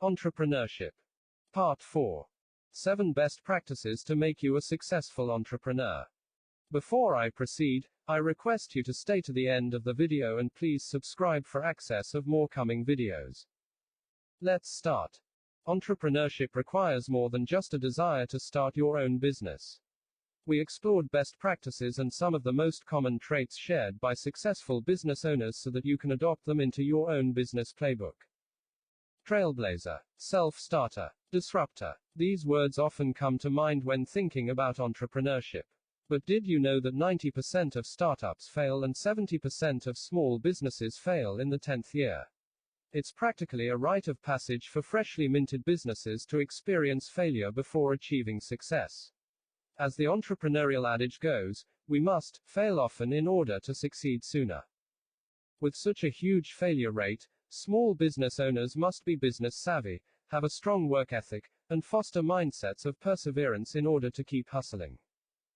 Entrepreneurship. Part 4. 7 Best Practices to Make You a Successful Entrepreneur. Before I proceed, I request you to stay to the end of the video and please subscribe for access of more coming videos. Let's start. Entrepreneurship requires more than just a desire to start your own business. We explored best practices and some of the most common traits shared by successful business owners so that you can adopt them into your own business playbook. Trailblazer, self-starter, disruptor. These words often come to mind when thinking about entrepreneurship. But did you know that 90% of startups fail and 70% of small businesses fail in the 10th year? It's practically a rite of passage for freshly minted businesses to experience failure before achieving success. As the entrepreneurial adage goes, we must fail often in order to succeed sooner. With such a huge failure rate, small business owners must be business savvy, have a strong work ethic, and foster mindsets of perseverance in order to keep hustling.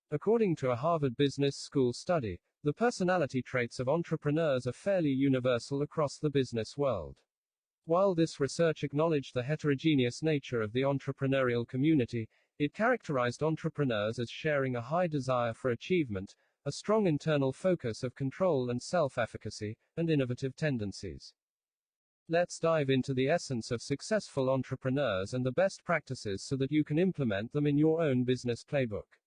According to a Harvard Business School study, the personality traits of entrepreneurs are fairly universal across the business world. While this research acknowledged the heterogeneous nature of the entrepreneurial community, it characterized entrepreneurs as sharing a high desire for achievement, a strong internal focus of control and self-efficacy, and innovative tendencies. Let's dive into the essence of successful entrepreneurs and the best practices so that you can implement them in your own business playbook.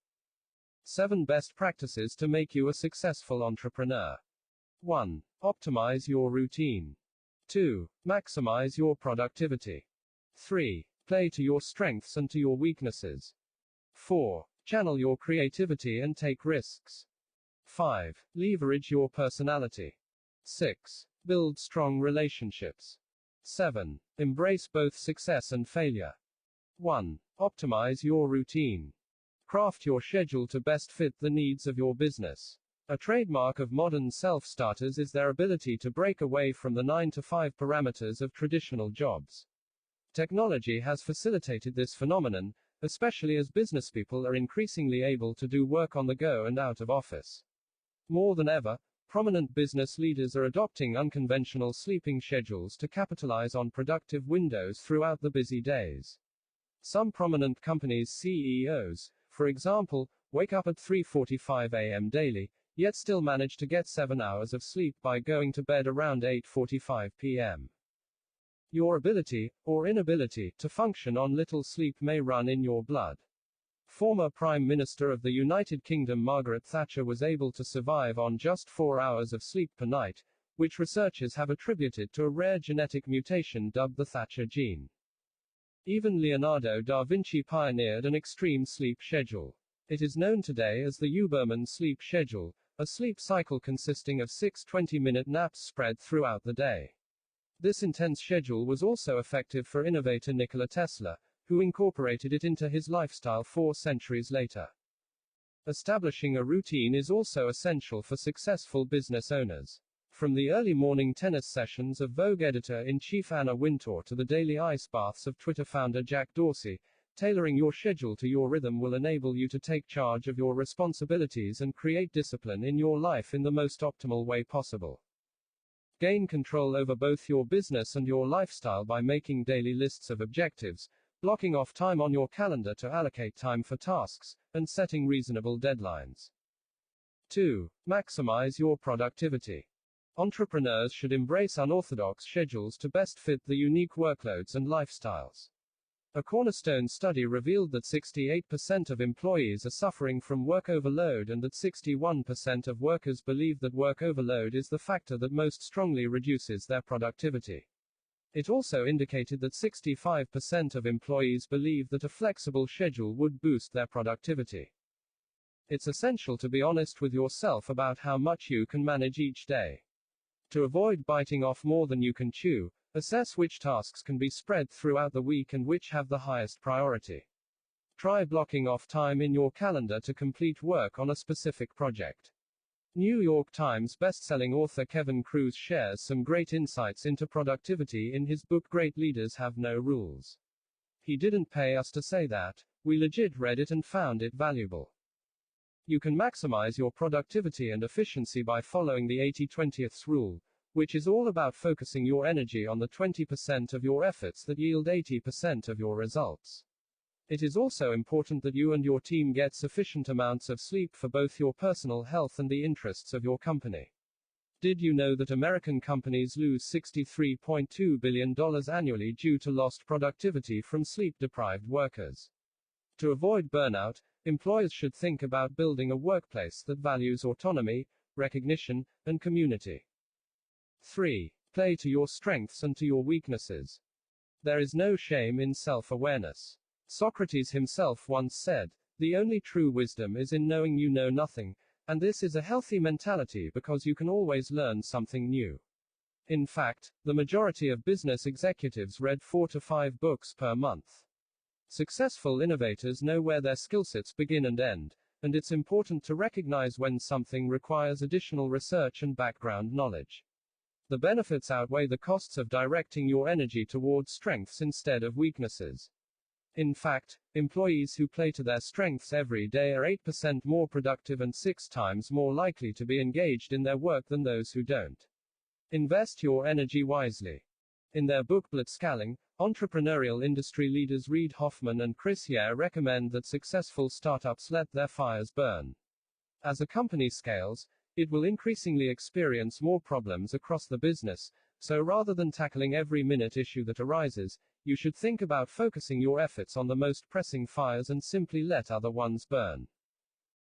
7 Best Practices to Make You a Successful Entrepreneur. 1. Optimize your routine. 2. Maximize your productivity. 3. Play to your strengths and to your weaknesses. 4. Channel your creativity and take risks. 5. Leverage your personality. 6. Build strong relationships. 7. Embrace both success and failure. 1. Optimize your routine. Craft your schedule to best fit the needs of your business. A trademark of modern self-starters is their ability to break away from the 9-to-5 parameters of traditional jobs. Technology has facilitated this phenomenon, especially as businesspeople are increasingly able to do work on the go and out of office. More than ever, prominent business leaders are adopting unconventional sleeping schedules to capitalize on productive windows throughout the busy days. Some prominent companies' CEOs, for example, wake up at 3:45 a.m. daily, yet still manage to get 7 hours of sleep by going to bed around 8:45 p.m. Your ability, or inability, to function on little sleep may run in your blood. Former Prime Minister of the United Kingdom Margaret Thatcher was able to survive on just 4 hours of sleep per night, which researchers have attributed to a rare genetic mutation dubbed the Thatcher gene. Even Leonardo da Vinci pioneered an extreme sleep schedule. It is known today as the Huberman sleep schedule, a sleep cycle consisting of 6 20-minute naps spread throughout the day. This intense schedule was also effective for innovator Nikola Tesla, who incorporated it into his lifestyle 4 centuries later. Establishing a routine is also essential for successful business owners. From the early morning tennis sessions of Vogue editor-in-chief Anna Wintour to the daily ice baths of Twitter founder Jack Dorsey, tailoring your schedule to your rhythm will enable you to take charge of your responsibilities and create discipline in your life in the most optimal way possible. Gain control over both your business and your lifestyle by making daily lists of objectives, blocking off time on your calendar to allocate time for tasks, and setting reasonable deadlines. 2. Maximize your productivity. Entrepreneurs should embrace unorthodox schedules to best fit the unique workloads and lifestyles. A Cornerstone study revealed that 68% of employees are suffering from work overload and that 61% of workers believe that work overload is the factor that most strongly reduces their productivity. It also indicated that 65% of employees believe that a flexible schedule would boost their productivity. It's essential to be honest with yourself about how much you can manage each day. To avoid biting off more than you can chew, assess which tasks can be spread throughout the week and which have the highest priority. Try blocking off time in your calendar to complete work on a specific project. New York Times best-selling author Kevin Kruse shares some great insights into productivity in his book Great Leaders Have No Rules. He didn't pay us to say that, we legit read it and found it valuable. You can maximize your productivity and efficiency by following the 80-20th rule, which is all about focusing your energy on the 20% of your efforts that yield 80% of your results. It is also important that you and your team get sufficient amounts of sleep for both your personal health and the interests of your company. Did you know that American companies lose $63.2 billion annually due to lost productivity from sleep-deprived workers? To avoid burnout, employers should think about building a workplace that values autonomy, recognition, and community. 3. Play to your strengths and to your weaknesses. There is no shame in self-awareness. Socrates himself once said, "The only true wisdom is in knowing you know nothing," and this is a healthy mentality because you can always learn something new. In fact, the majority of business executives read 4 to 5 books per month. Successful innovators know where their skill sets begin and end, and it's important to recognize when something requires additional research and background knowledge. The benefits outweigh the costs of directing your energy towards strengths instead of weaknesses. In fact, employees who play to their strengths every day are 8% more productive and 6 times more likely to be engaged in their work than those who don't. Invest your energy wisely. In their book Blitzscaling, entrepreneurial industry leaders Reid Hoffman and Chris Yeh recommend that successful startups let their fires burn. As a company scales, it will increasingly experience more problems across the business, so rather than tackling every minute issue that arises, you should think about focusing your efforts on the most pressing fires and simply let other ones burn.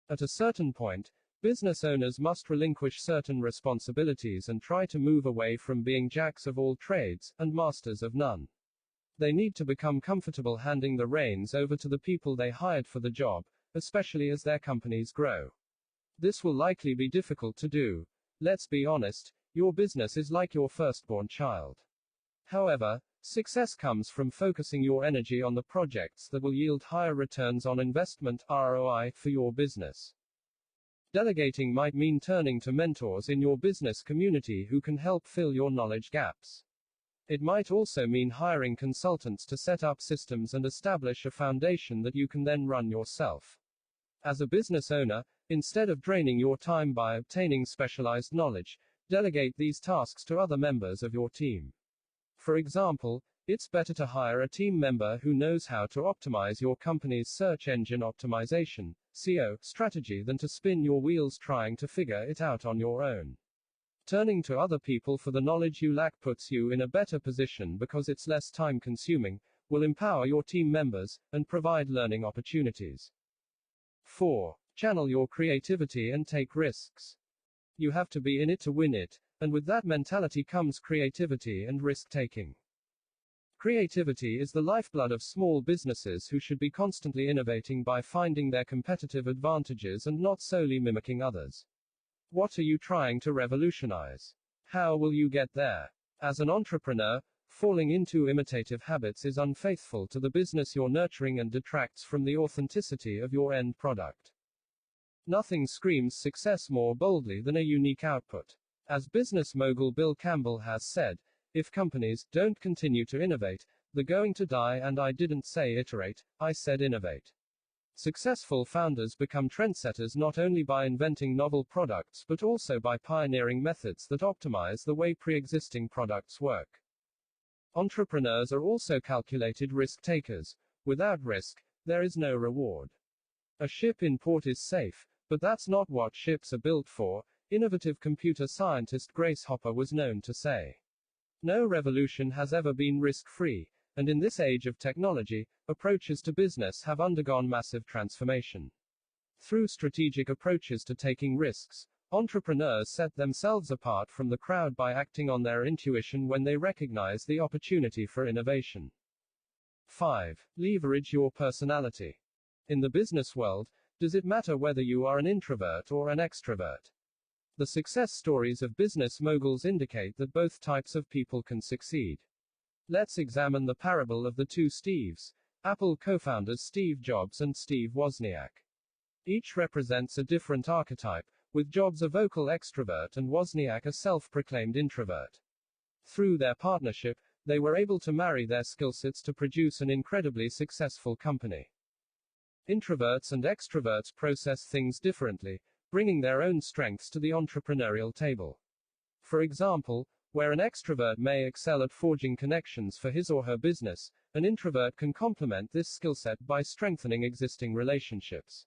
At a certain point, business owners must relinquish certain responsibilities and try to move away from being jacks of all trades and masters of none. They need to become comfortable handing the reins over to the people they hired for the job, especially as their companies grow. This will likely be difficult to do. Let's be honest, your business is like your firstborn child. However, success comes from focusing your energy on the projects that will yield higher returns on investment (ROI) for your business. Delegating might mean turning to mentors in your business community who can help fill your knowledge gaps. It might also mean hiring consultants to set up systems and establish a foundation that you can then run yourself. As a business owner, instead of draining your time by obtaining specialized knowledge, delegate these tasks to other members of your team. For example, it's better to hire a team member who knows how to optimize your company's search engine optimization (SEO) strategy than to spin your wheels trying to figure it out on your own. Turning to other people for the knowledge you lack puts you in a better position because it's less time consuming, will empower your team members, and provide learning opportunities. 4. Channel your creativity and take risks. You have to be in it to win it, and with that mentality comes creativity and risk-taking. Creativity is the lifeblood of small businesses who should be constantly innovating by finding their competitive advantages and not solely mimicking others. What are you trying to revolutionize? How will you get there? As an entrepreneur, falling into imitative habits is unfaithful to the business you're nurturing and detracts from the authenticity of your end product. Nothing screams success more boldly than a unique output. As business mogul Bill Campbell has said, if companies don't continue to innovate, they're going to die, and I didn't say iterate, I said innovate. Successful founders become trendsetters not only by inventing novel products but also by pioneering methods that optimize the way pre-existing products work. Entrepreneurs are also calculated risk takers. Without risk, there is no reward. A ship in port is safe, but that's not what ships are built for, innovative computer scientist Grace Hopper was known to say. No revolution has ever been risk-free, and in this age of technology, approaches to business have undergone massive transformation. Through strategic approaches to taking risks, entrepreneurs set themselves apart from the crowd by acting on their intuition when they recognize the opportunity for innovation. 5. Leverage your personality. In the business world, does it matter whether you are an introvert or an extrovert? The success stories of business moguls indicate that both types of people can succeed. Let's examine the parable of the two Steves, Apple co-founders Steve Jobs and Steve Wozniak. Each represents a different archetype, with Jobs a vocal extrovert and Wozniak a self-proclaimed introvert. Through their partnership, they were able to marry their skill sets to produce an incredibly successful company. Introverts and extroverts process things differently, bringing their own strengths to the entrepreneurial table. For example, where an extrovert may excel at forging connections for his or her business, an introvert can complement this skill set by strengthening existing relationships.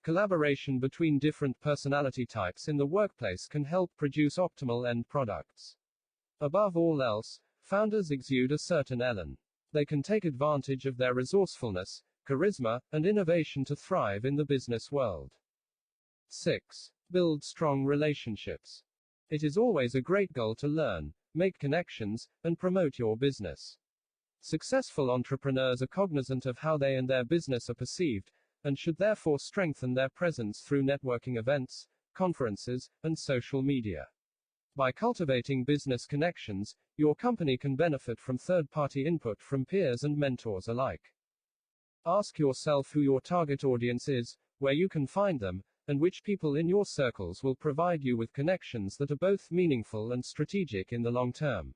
Collaboration between different personality types in the workplace can help produce optimal end products. Above all else, founders exude a certain elan. They can take advantage of their resourcefulness, charisma, and innovation to thrive in the business world. 6. Build strong relationships. It is always a great goal to learn, make connections, and promote your business. Successful entrepreneurs are cognizant of how they and their business are perceived, and should therefore strengthen their presence through networking events, conferences, and social media. By cultivating business connections, your company can benefit from third-party input from peers and mentors alike. Ask yourself who your target audience is, where you can find them, and which people in your circles will provide you with connections that are both meaningful and strategic in the long term.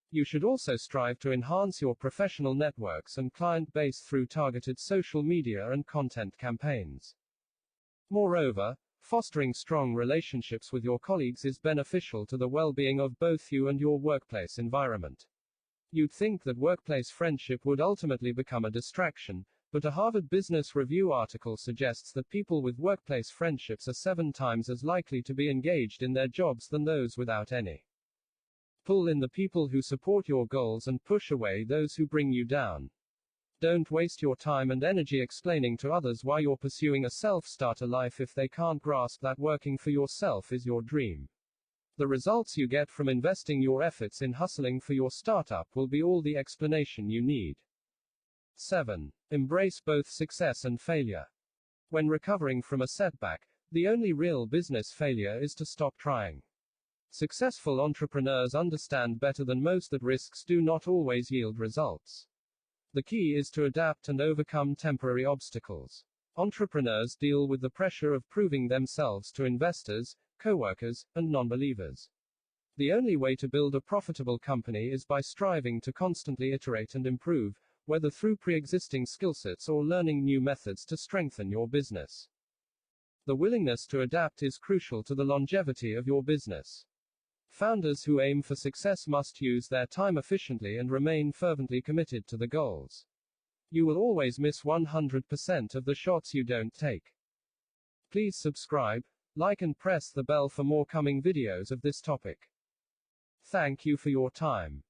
You should also strive to enhance your professional networks and client base through targeted social media and content campaigns. Moreover, fostering strong relationships with your colleagues is beneficial to the well-being of both you and your workplace environment. You'd think that workplace friendship would ultimately become a distraction, but a Harvard Business Review article suggests that people with workplace friendships are 7 times as likely to be engaged in their jobs than those without any. Pull in the people who support your goals and push away those who bring you down. Don't waste your time and energy explaining to others why you're pursuing a self-starter life if they can't grasp that working for yourself is your dream. The results you get from investing your efforts in hustling for your startup will be all the explanation you need. 7. Embrace both success and failure. When recovering from a setback, the only real business failure is to stop trying. Successful entrepreneurs understand better than most that risks do not always yield results. The key is to adapt and overcome temporary obstacles. Entrepreneurs deal with the pressure of proving themselves to investors, co-workers, and non-believers. The only way to build a profitable company is by striving to constantly iterate and improve, whether through pre-existing skill sets or learning new methods to strengthen your business. The willingness to adapt is crucial to the longevity of your business. Founders who aim for success must use their time efficiently and remain fervently committed to the goals. You will always miss 100% of the shots you don't take. Please subscribe, like and press the bell for more coming videos of this topic. Thank you for your time.